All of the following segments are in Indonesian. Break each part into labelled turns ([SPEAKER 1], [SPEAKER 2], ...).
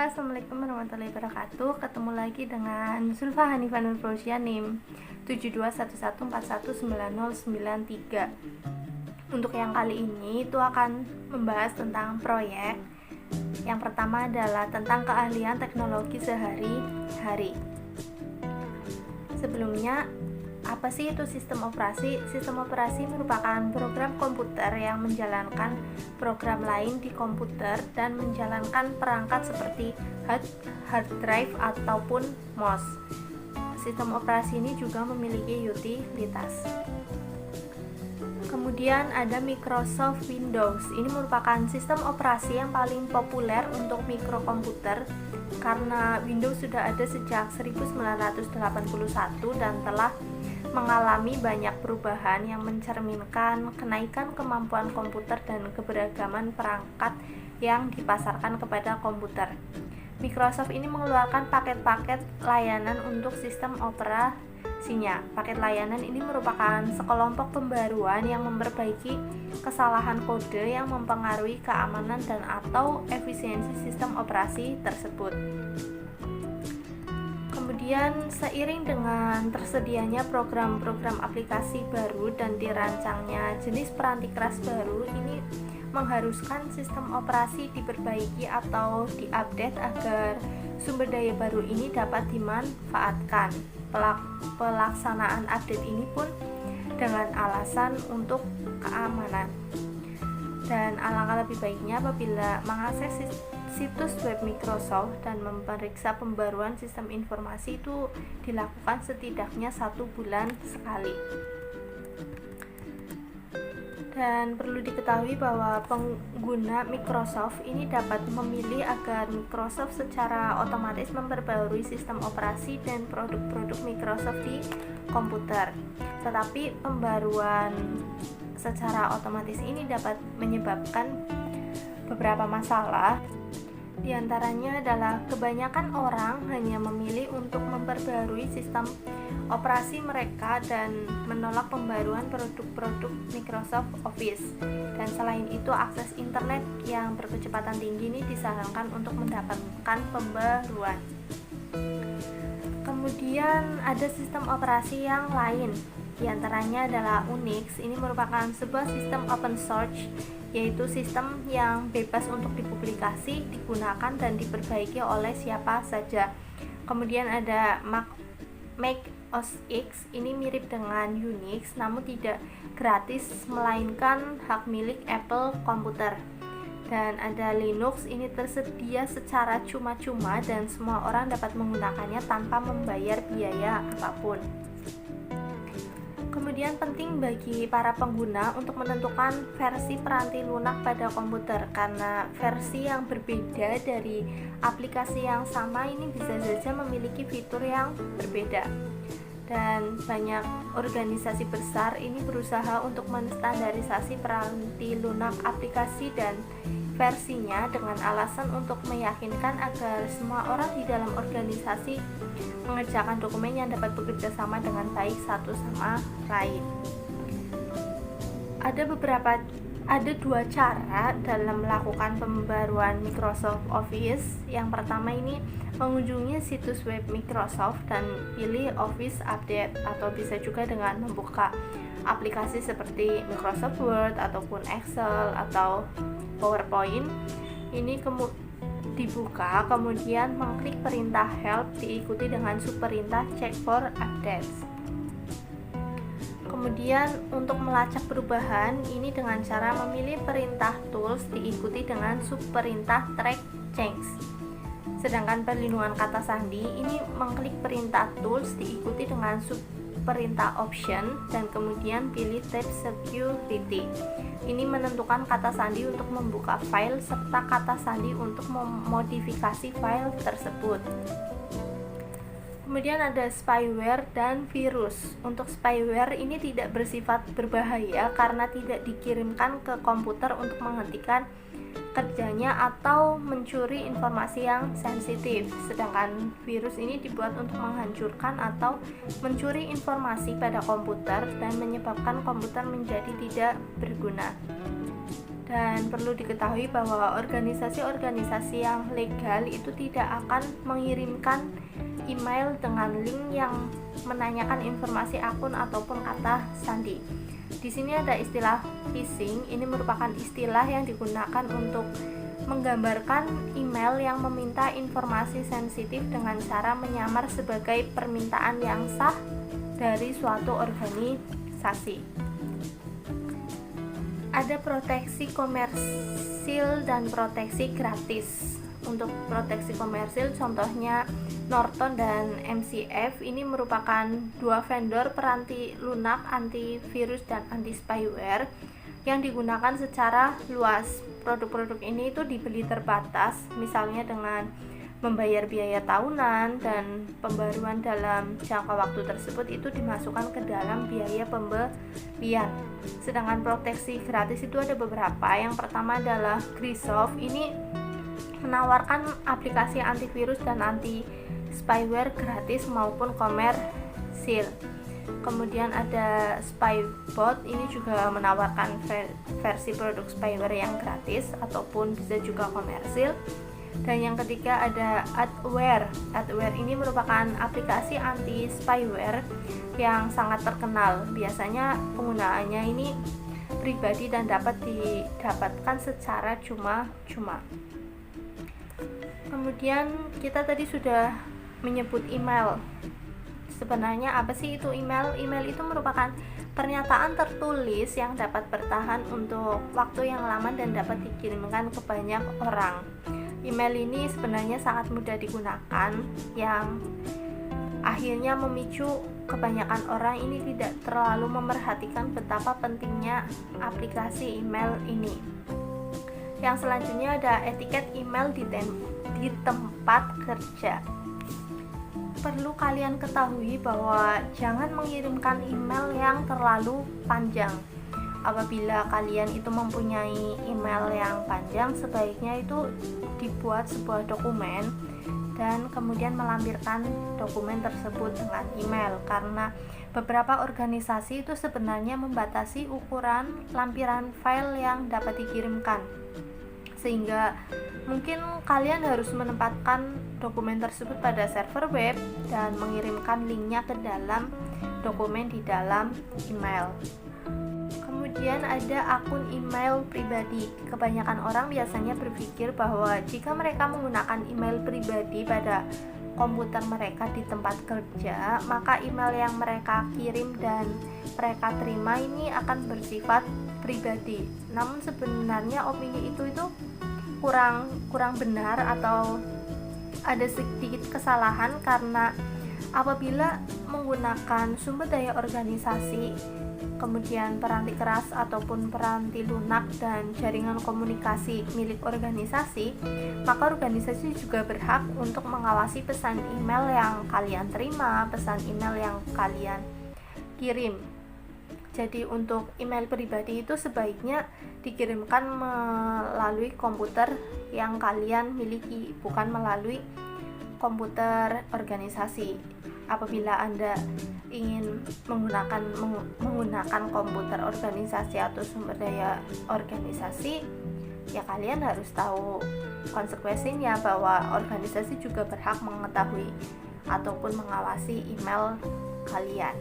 [SPEAKER 1] Assalamualaikum warahmatullahi wabarakatuh. Ketemu lagi dengan Zulfa Hanifah Nur Fauzia NIM 7211419093. Untuk yang kali ini itu akan membahas tentang proyek. Yang pertama adalah tentang keahlian teknologi sehari-hari. Sebelumnya, apa sih itu sistem operasi? Sistem operasi merupakan program komputer yang menjalankan program lain di komputer dan menjalankan perangkat seperti hard drive ataupun mouse. Sistem operasi ini juga memiliki utilitas. Kemudian ada Microsoft Windows. Ini merupakan sistem operasi yang paling populer untuk mikrokomputer karena Windows sudah ada sejak 1981 dan telah mengalami banyak perubahan yang mencerminkan kenaikan kemampuan komputer dan keberagaman perangkat yang dipasarkan kepada komputer. Microsoft ini mengeluarkan paket-paket layanan untuk sistem operasinya. Paket layanan ini merupakan sekelompok pembaruan yang memperbaiki kesalahan kode yang mempengaruhi keamanan dan atau efisiensi sistem operasi tersebut. Kemudian seiring dengan tersedianya program-program aplikasi baru dan dirancangnya jenis peranti keras baru, ini mengharuskan sistem operasi diperbaiki atau diupdate agar sumber daya baru ini dapat dimanfaatkan. Pelaksanaan update ini pun dengan alasan untuk keamanan. Dan alangkah lebih baiknya apabila mengakses situs web Microsoft dan memeriksa pembaruan sistem informasi itu dilakukan setidaknya 1 bulan sekali. Dan perlu diketahui bahwa pengguna Microsoft ini dapat memilih agar Microsoft secara otomatis memperbarui sistem operasi dan produk-produk Microsoft di komputer. Tetapi pembaruan secara otomatis ini dapat menyebabkan beberapa masalah. Di antaranya adalah kebanyakan orang hanya memilih untuk memperbarui sistem operasi mereka dan menolak pembaruan produk-produk Microsoft Office. Dan selain itu, akses internet yang berkecepatan tinggi ini disarankan untuk mendapatkan pembaruan. Kemudian ada sistem operasi yang lain. Di antaranya adalah Unix. Ini merupakan sebuah sistem open source, yaitu sistem yang bebas untuk dipublikasi, digunakan dan diperbaiki oleh siapa saja. Kemudian ada Mac OS X. Ini mirip dengan Unix namun tidak gratis melainkan hak milik Apple Computer. Dan ada Linux. Ini tersedia secara cuma-cuma dan semua orang dapat menggunakannya tanpa membayar biaya apapun. Kemudian penting bagi para pengguna untuk menentukan versi peranti lunak pada komputer, karena versi yang berbeda dari aplikasi yang sama ini bisa saja memiliki fitur yang berbeda. Dan banyak organisasi besar ini berusaha untuk menstandarisasi peranti lunak aplikasi dan versinya dengan alasan untuk meyakinkan agar semua orang di dalam organisasi mengerjakan dokumen yang dapat bekerja sama dengan baik satu sama lain. Ada 2 cara dalam melakukan pembaruan Microsoft Office. Yang pertama ini mengunjungi situs web Microsoft dan pilih Office Update, atau bisa juga dengan membuka aplikasi seperti Microsoft Word ataupun Excel atau PowerPoint. Ini dibuka, kemudian mengklik perintah help diikuti dengan subperintah check for updates. Kemudian untuk melacak perubahan ini dengan cara memilih perintah tools diikuti dengan subperintah track change. Sedangkan perlindungan kata sandi ini mengklik perintah tools diikuti dengan subperintah option dan kemudian pilih tab security. Ini menentukan kata sandi untuk membuka file serta kata sandi untuk memodifikasi file tersebut. Kemudian ada spyware dan virus. Untuk spyware ini tidak bersifat berbahaya karena tidak dikirimkan ke komputer untuk menghentikan kerjanya atau mencuri informasi yang sensitif. Sedangkan virus ini dibuat untuk menghancurkan atau mencuri informasi pada komputer dan menyebabkan komputer menjadi tidak berguna. Dan perlu diketahui bahwa organisasi-organisasi yang legal itu tidak akan mengirimkan email dengan link yang menanyakan informasi akun ataupun kata sandi. Di sini ada istilah phishing. Ini merupakan istilah yang digunakan untuk menggambarkan email yang meminta informasi sensitif dengan cara menyamar sebagai permintaan yang sah dari suatu organisasi. Ada proteksi komersil dan proteksi gratis. Untuk proteksi komersil contohnya Norton dan MCF ini merupakan dua vendor peranti lunak, antivirus dan anti spyware yang digunakan secara luas. Produk-produk ini itu dibeli terbatas, misalnya dengan membayar biaya tahunan, dan pembaruan dalam jangka waktu tersebut itu dimasukkan ke dalam biaya pembelian. Sedangkan proteksi gratis itu ada beberapa. Yang pertama adalah Grisoft. Ini menawarkan aplikasi antivirus dan anti spyware gratis maupun komersil. Kemudian ada Spybot, ini juga menawarkan versi produk spyware yang gratis ataupun bisa juga komersil. Dan yang ketiga ada Adware. Adware ini merupakan aplikasi anti spyware yang sangat terkenal. Biasanya penggunaannya ini pribadi dan dapat didapatkan secara cuma-cuma. Kemudian kita tadi sudah menyebut email. Sebenarnya apa sih itu email? Email itu merupakan pernyataan tertulis yang dapat bertahan untuk waktu yang lama dan dapat dikirimkan ke banyak orang. Email ini sebenarnya sangat mudah digunakan, yang akhirnya memicu kebanyakan orang ini tidak terlalu memerhatikan betapa pentingnya aplikasi email ini. Yang selanjutnya ada etiket email di tempat kerja. Perlu kalian ketahui bahwa jangan mengirimkan email yang terlalu panjang. Apabila kalian itu mempunyai email yang panjang, sebaiknya itu dibuat sebuah dokumen dan kemudian melampirkan dokumen tersebut dengan email, karena beberapa organisasi itu sebenarnya membatasi ukuran lampiran file yang dapat dikirimkan, sehingga mungkin kalian harus menempatkan dokumen tersebut pada server web dan mengirimkan linknya ke dalam dokumen di dalam email. Kemudian ada akun email pribadi. Kebanyakan orang biasanya berpikir bahwa jika mereka menggunakan email pribadi pada komputer mereka di tempat kerja, maka email yang mereka kirim dan mereka terima ini akan bersifat pribadi. Namun sebenarnya opini itu kurang benar atau ada sedikit kesalahan, karena apabila menggunakan sumber daya organisasi, kemudian peranti keras ataupun peranti lunak dan jaringan komunikasi milik organisasi, maka organisasi juga berhak untuk mengawasi pesan email yang kalian terima, pesan email yang kalian kirim. Jadi untuk email pribadi itu sebaiknya dikirimkan melalui komputer yang kalian miliki, bukan melalui komputer organisasi. Apabila Anda ingin menggunakan komputer organisasi atau sumber daya organisasi, ya kalian harus tahu konsekuensinya bahwa organisasi juga berhak mengetahui ataupun mengawasi email kalian.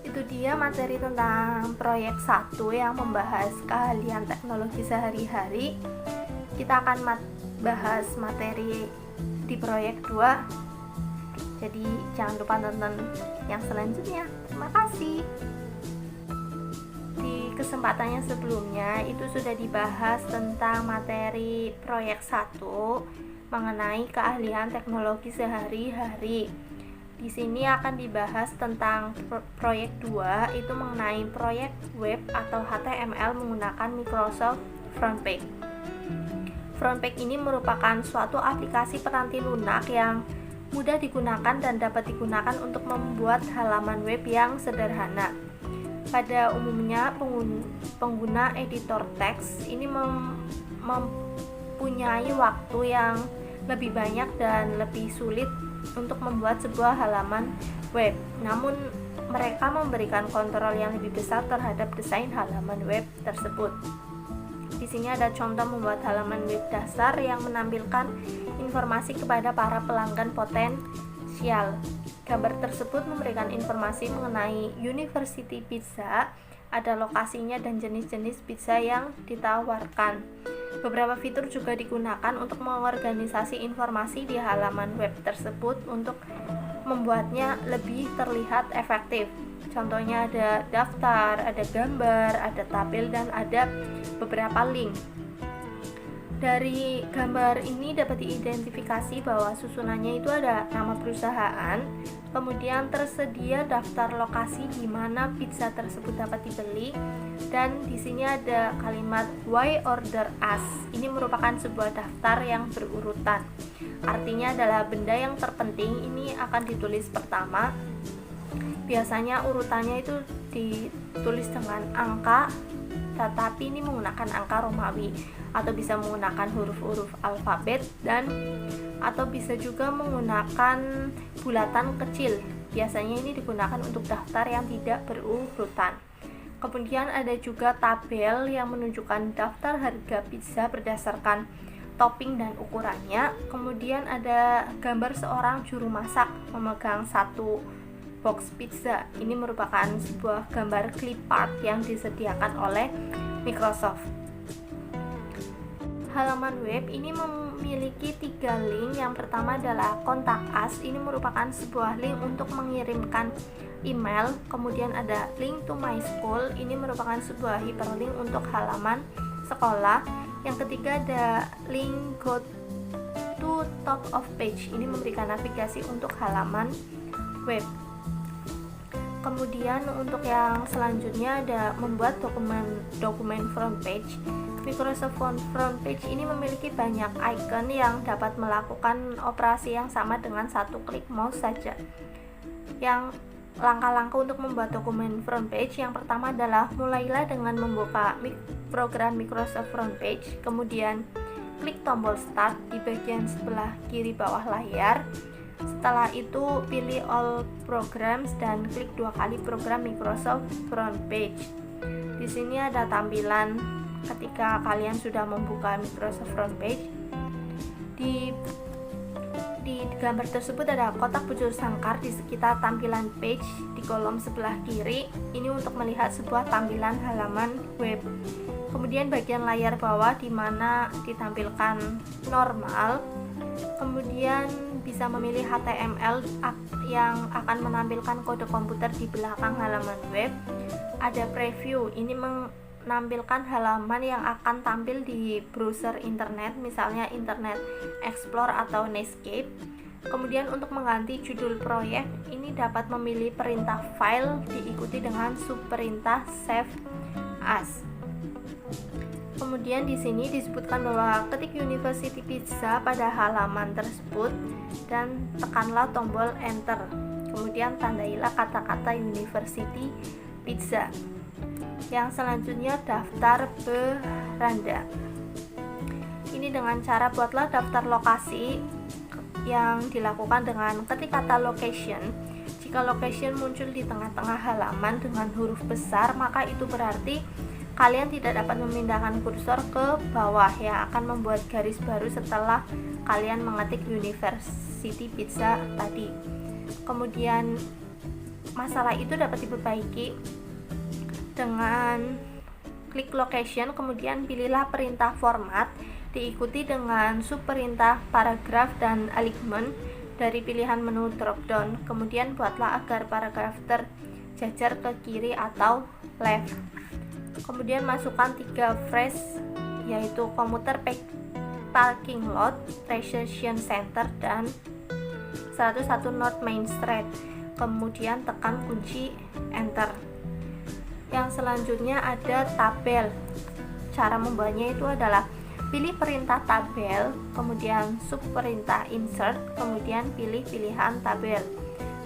[SPEAKER 1] Itu dia materi tentang proyek 1 yang membahas keahlian teknologi sehari-hari. Kita akan bahas materi di proyek 2. Jadi jangan lupa nonton yang selanjutnya. Terima kasih. Di kesempatan yang sebelumnya itu sudah dibahas tentang materi proyek 1 mengenai keahlian teknologi sehari-hari. Di sini akan dibahas tentang proyek 2, itu mengenai proyek web atau HTML menggunakan Microsoft Frontpage. Frontpage ini merupakan suatu aplikasi peranti lunak yang mudah digunakan dan dapat digunakan untuk membuat halaman web yang sederhana. Pada umumnya pengguna editor teks ini mempunyai waktu yang lebih banyak dan lebih sulit untuk membuat sebuah halaman web. Namun mereka memberikan kontrol yang lebih besar terhadap desain halaman web tersebut. sini ada contoh membuat halaman web dasar yang menampilkan informasi kepada para pelanggan potensial. Gambar tersebut memberikan informasi mengenai University Pizza, ada lokasinya dan jenis-jenis pizza yang ditawarkan. Beberapa fitur juga digunakan untuk mengorganisasi informasi di halaman web tersebut untuk membuatnya lebih terlihat efektif. Contohnya ada daftar, ada gambar, ada tabel, dan ada beberapa link. Dari gambar ini dapat diidentifikasi bahwa susunannya itu ada nama perusahaan, kemudian tersedia daftar lokasi di mana pizza tersebut dapat dibeli, dan di sini ada kalimat why order us. Ini merupakan sebuah daftar yang berurutan. Artinya adalah benda yang terpenting ini akan ditulis pertama. Biasanya urutannya itu ditulis dengan angka, tetapi ini menggunakan angka Romawi, atau bisa menggunakan huruf-huruf alfabet, dan atau bisa juga menggunakan bulatan kecil. Biasanya ini digunakan untuk daftar yang tidak berurutan. Kemudian ada juga tabel yang menunjukkan daftar harga pizza berdasarkan topping dan ukurannya. Kemudian ada gambar seorang juru masak memegang satu box pizza. Ini merupakan sebuah gambar clip art yang disediakan oleh Microsoft. Halaman web ini memiliki 3 link. Yang pertama adalah kontak us. Ini merupakan sebuah link untuk mengirimkan email. Kemudian ada link to my school. Ini merupakan sebuah hyperlink untuk halaman sekolah. Yang ketiga ada link go to top of page. Ini memberikan navigasi untuk halaman web. Kemudian untuk yang selanjutnya ada membuat dokumen front page. Microsoft Front Page ini memiliki banyak icon yang dapat melakukan operasi yang sama dengan satu klik mouse saja. Yang langkah-langkah untuk membuat dokumen front page, yang pertama adalah mulailah dengan membuka program Microsoft Front Page, kemudian klik tombol start di bagian sebelah kiri bawah layar. Setelah itu pilih all programs dan klik 2 kali program Microsoft Front Page. Di sini ada tampilan ketika kalian sudah membuka Microsoft Front Page. Di gambar tersebut ada kotak bujur sangkar di sekitar tampilan page di kolom sebelah kiri. Ini untuk melihat sebuah tampilan halaman web. Kemudian bagian layar bawah di mana ditampilkan normal. Kemudian bisa memilih HTML yang akan menampilkan kode komputer di belakang halaman web. Ada preview, ini menampilkan halaman yang akan tampil di browser internet, misalnya Internet Explorer atau Netscape. Kemudian untuk mengganti judul proyek, ini dapat memilih perintah file diikuti dengan subperintah save as. Kemudian di sini disebutkan bahwa ketik University Pizza pada halaman tersebut dan tekanlah tombol enter. Kemudian tandailah kata-kata University Pizza. Yang selanjutnya daftar beranda. Ini dengan cara buatlah daftar lokasi yang dilakukan dengan ketik kata location. Jika location muncul di tengah-tengah halaman dengan huruf besar, maka itu berarti kalian tidak dapat memindahkan kursor ke bawah yang akan membuat garis baru setelah kalian mengetik University Pizza tadi. Kemudian masalah itu dapat diperbaiki dengan klik location, kemudian pilihlah perintah format diikuti dengan subperintah paragraf dan alignment dari pilihan menu dropdown. Kemudian buatlah agar paragraf terjajar ke kiri atau left. Kemudian masukkan 3 phrase, yaitu commuter parking lot, reception center, dan 101 North Main Street. Kemudian tekan kunci enter. Yang selanjutnya ada tabel. Cara membuatnya itu adalah pilih perintah tabel, kemudian subperintah insert, kemudian pilih pilihan tabel.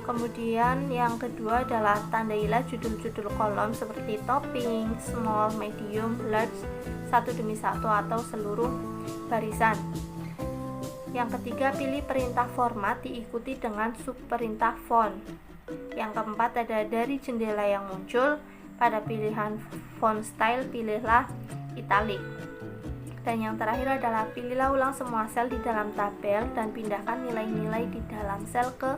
[SPEAKER 1] Kemudian yang kedua adalah tandailah judul-judul kolom seperti topping, small, medium, large, satu demi satu atau seluruh barisan. Yang ketiga, pilih perintah format diikuti dengan subperintah font. Yang keempat ada dari jendela yang muncul, pada pilihan font style pilihlah italic. Dan yang terakhir adalah pilihlah ulang semua sel di dalam tabel dan pindahkan nilai-nilai di dalam sel ke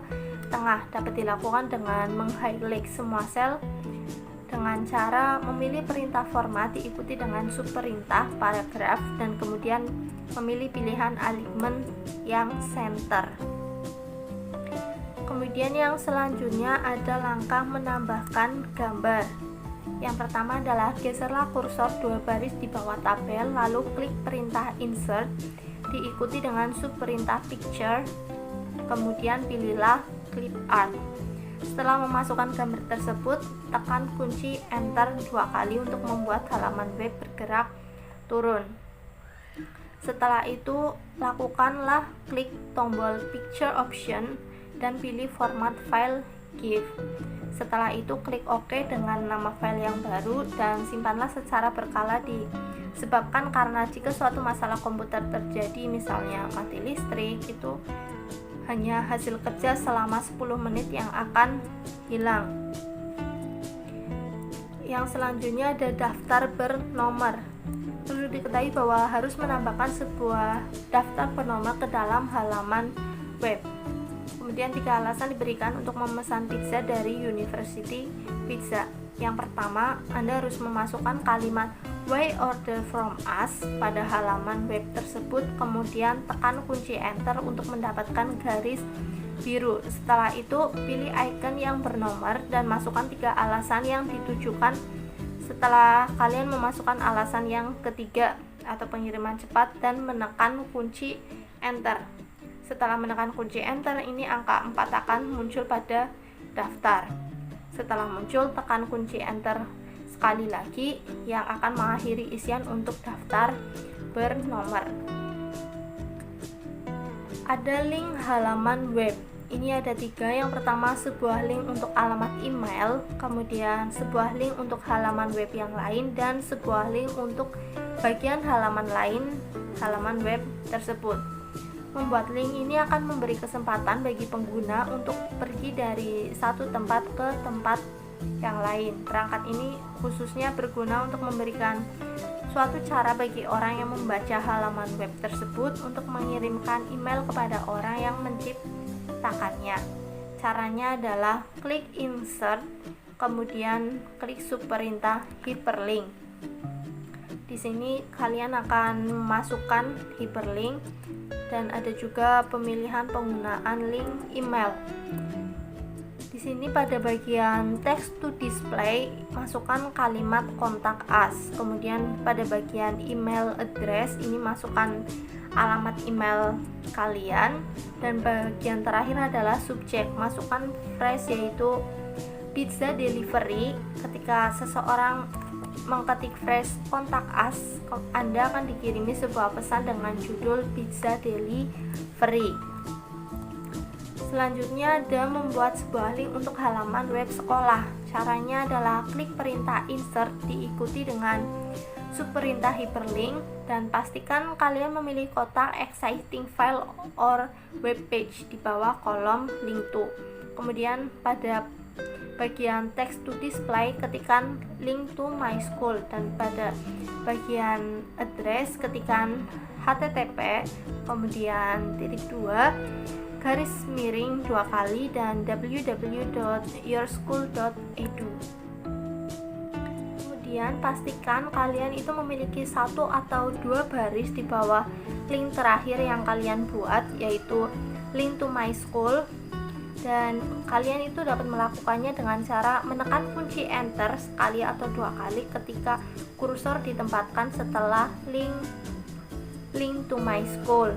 [SPEAKER 1] tengah. Dapat dilakukan dengan meng-highlight semua sel dengan cara memilih perintah format diikuti dengan subperintah paragraf dan kemudian memilih pilihan alignment yang center. Kemudian yang selanjutnya ada langkah menambahkan gambar. Yang pertama adalah geserlah kursor 2 baris di bawah tabel, lalu klik perintah insert, diikuti dengan subperintah picture, kemudian pilihlah clip art. Setelah memasukkan gambar tersebut, tekan kunci enter 2 kali untuk membuat halaman web bergerak turun. Setelah itu, lakukanlah klik tombol picture option dan pilih format file GIF. Setelah itu klik OK dengan nama file yang baru dan simpanlah secara berkala disebabkan karena jika suatu masalah komputer terjadi, misalnya mati listrik, itu hanya hasil kerja selama 10 menit yang akan hilang. Yang selanjutnya ada daftar bernomor. Perlu diketahui bahwa harus menambahkan sebuah daftar bernomor ke dalam halaman web. Kemudian 3 alasan diberikan untuk memesan pizza dari University Pizza. Yang pertama, Anda harus memasukkan kalimat "Why order from us" pada halaman web tersebut, kemudian tekan kunci enter untuk mendapatkan garis biru. Setelah itu, pilih icon yang bernomor dan masukkan 3 alasan yang ditujukan. Setelah kalian memasukkan alasan yang ketiga atau pengiriman cepat dan menekan kunci enter. Setelah menekan kunci enter, ini angka 4 akan muncul pada daftar. Setelah muncul, tekan kunci enter sekali lagi yang akan mengakhiri isian untuk daftar bernomor. Ada link halaman web. Ini ada 3. Yang pertama, sebuah link untuk alamat email, kemudian sebuah link untuk halaman web yang lain, dan sebuah link untuk bagian halaman lain halaman web tersebut. Membuat link ini akan memberi kesempatan bagi pengguna untuk pergi dari satu tempat ke tempat yang lain. Perangkat ini khususnya berguna untuk memberikan suatu cara bagi orang yang membaca halaman web tersebut untuk mengirimkan email kepada orang yang menciptakannya. Caranya adalah klik insert, kemudian klik subperintah hyperlink. Di sini kalian akan memasukkan hyperlink dan ada juga pemilihan penggunaan link email. Di sini pada bagian text to display, masukkan kalimat kontak us. Kemudian pada bagian email address, ini masukkan alamat email kalian. Dan bagian terakhir adalah subjek, masukkan phrase yaitu pizza delivery. Ketika seseorang mengketik phrase kontak us, Anda akan dikirimi sebuah pesan dengan judul pizza delivery. Selanjutnya ada membuat sebuah link untuk halaman web sekolah. Caranya adalah klik perintah insert diikuti dengan subperintah hyperlink dan pastikan kalian memilih kotak exciting file or web page di bawah kolom link to. Kemudian pada bagian text to display ketikkan link to my school dan pada bagian address ketikkan http kemudian *2 garis miring 2 kali dan www.yourschool.edu. Kemudian pastikan kalian itu memiliki 1 atau 2 baris di bawah link terakhir yang kalian buat, yaitu link to my school. Dan kalian itu dapat melakukannya dengan cara menekan kunci enter sekali atau 2 kali ketika kursor ditempatkan setelah link to my school.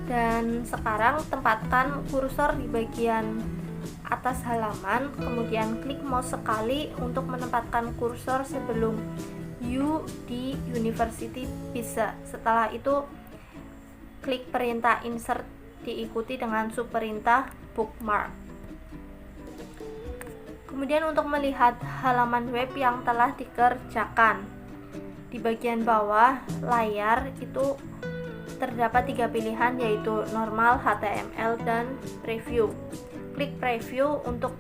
[SPEAKER 1] Dan sekarang tempatkan kursor di bagian atas halaman, kemudian klik mouse sekali untuk menempatkan kursor sebelum U di University Pizza. Setelah itu klik perintah insert diikuti dengan subperintah bookmark. Kemudian untuk melihat halaman web yang telah dikerjakan, di bagian bawah layar itu terdapat 3 pilihan, yaitu normal, HTML, dan preview. Klik preview untuk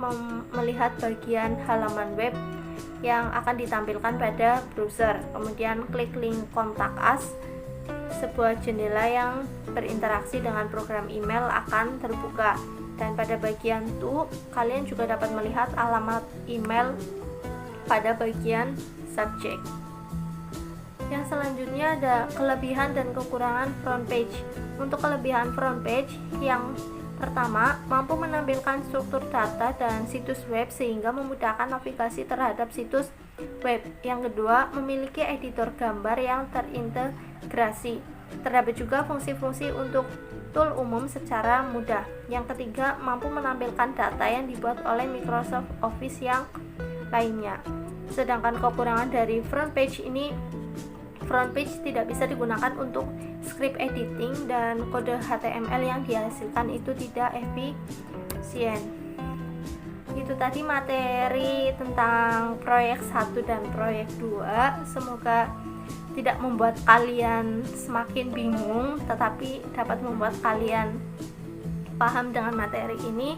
[SPEAKER 1] melihat bagian halaman web yang akan ditampilkan pada browser. Kemudian klik link Contact Us, sebuah jendela yang berinteraksi dengan program email akan terbuka. Dan pada bagian to, kalian juga dapat melihat alamat email pada bagian subject. Yang selanjutnya ada kelebihan dan kekurangan front page. Untuk kelebihan front page, yang pertama, mampu menampilkan struktur data dan situs web sehingga memudahkan navigasi terhadap situs web. Yang kedua, memiliki editor gambar yang terintegrasi. Terdapat juga fungsi-fungsi untuk tool umum secara mudah. Yang ketiga, mampu menampilkan data yang dibuat oleh Microsoft Office yang lainnya. Sedangkan kekurangan dari front page ini, front page tidak bisa digunakan untuk script editing dan kode HTML yang dihasilkan itu tidak efisien. Itu tadi materi tentang proyek 1 dan proyek 2. Semoga tidak membuat kalian semakin bingung, tetapi dapat membuat kalian paham dengan materi ini.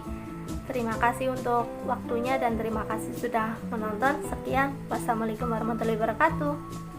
[SPEAKER 1] Terima kasih untuk waktunya dan terima kasih sudah menonton. Sekian, wassalamualaikum warahmatullahi wabarakatuh.